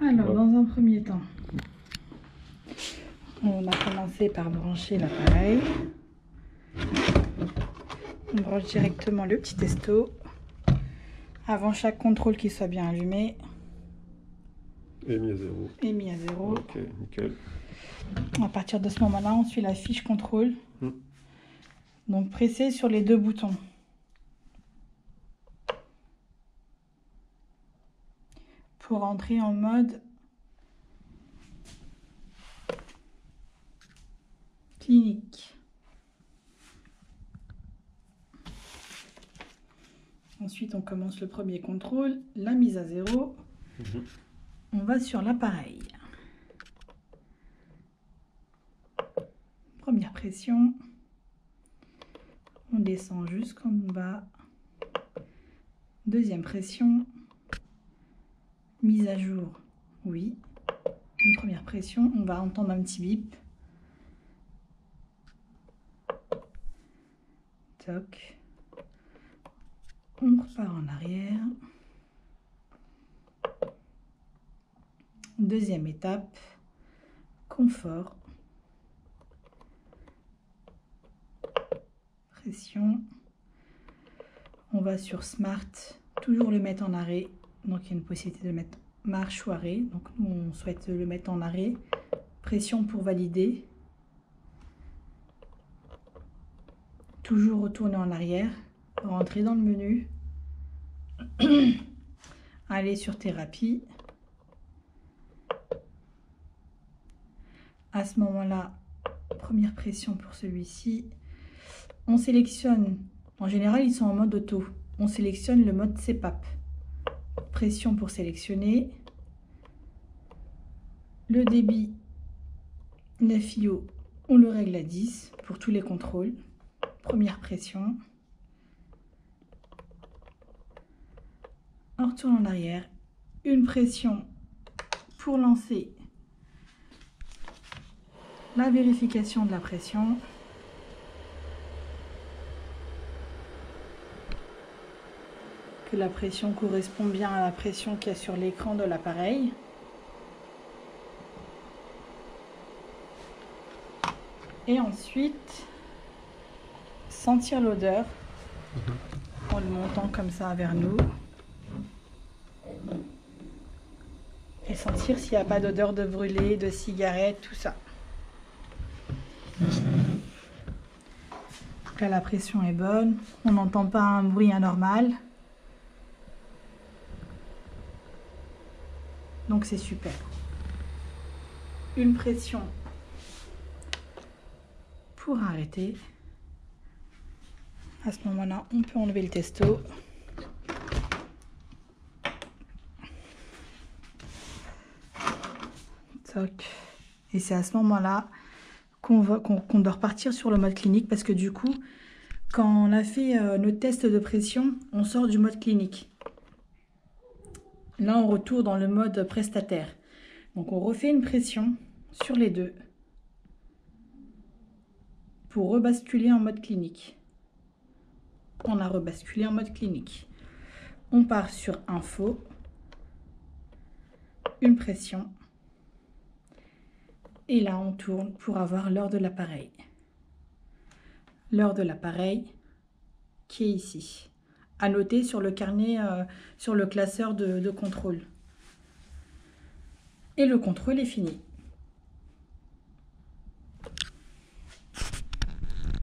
Alors, dans un premier temps, on a commencé par brancher l'appareil. On branche directement le petit testo avant chaque contrôle qui soit bien allumé. Et mis à 0. Et mis à 0. Ok, nickel. À partir de ce moment-là, on suit la fiche contrôle. Donc, pressez sur les deux boutons. Pour entrer en mode clinique. Ensuite, on commence le premier contrôle, la mise à 0. On va sur l'appareil. Première pression. On descend jusqu'en bas. Deuxième pression. Mise à jour, oui. Une première pression, on va entendre un petit bip. Toc. On repart en arrière. Deuxième étape, confort. Pression. On va sur Smart, toujours le mettre en arrêt. Donc il y a une possibilité de mettre marche ou arrêt. Donc nous on souhaite le mettre en arrêt. Pression pour valider. Toujours retourner en arrière. Rentrer dans le menu. Aller sur thérapie. À ce moment-là, première pression pour celui-ci. On sélectionne, en général ils sont en mode auto. On sélectionne le mode CPAP. Pression pour sélectionner. Le débit, la FiO, on le règle à 10 pour tous les contrôles. Première pression. On retourne en arrière. Une pression pour lancer la vérification de la pression. Que la pression correspond bien à la pression qu'il y a sur l'écran de l'appareil. Et ensuite, sentir l'odeur en le montant comme ça vers nous. Et sentir s'il n'y a pas d'odeur de brûlé, de cigarette, tout ça. Là, la pression est bonne. On n'entend pas un bruit anormal. Donc c'est super. Une pression pour arrêter. À ce moment-là, on peut enlever le testo. Toc. Et c'est à ce moment-là qu'on doit repartir sur le mode clinique parce que du coup, quand on a fait nos tests de pression, on sort du mode clinique. Là, on retourne dans le mode prestataire. Donc, on refait une pression sur les deux pour rebasculer en mode clinique. On a rebasculé en mode clinique. On part sur info, une pression. Et là, on tourne pour avoir l'heure de l'appareil. L'heure de l'appareil qui est ici. À noter sur le carnet, sur le classeur de contrôle. Et le contrôle est fini.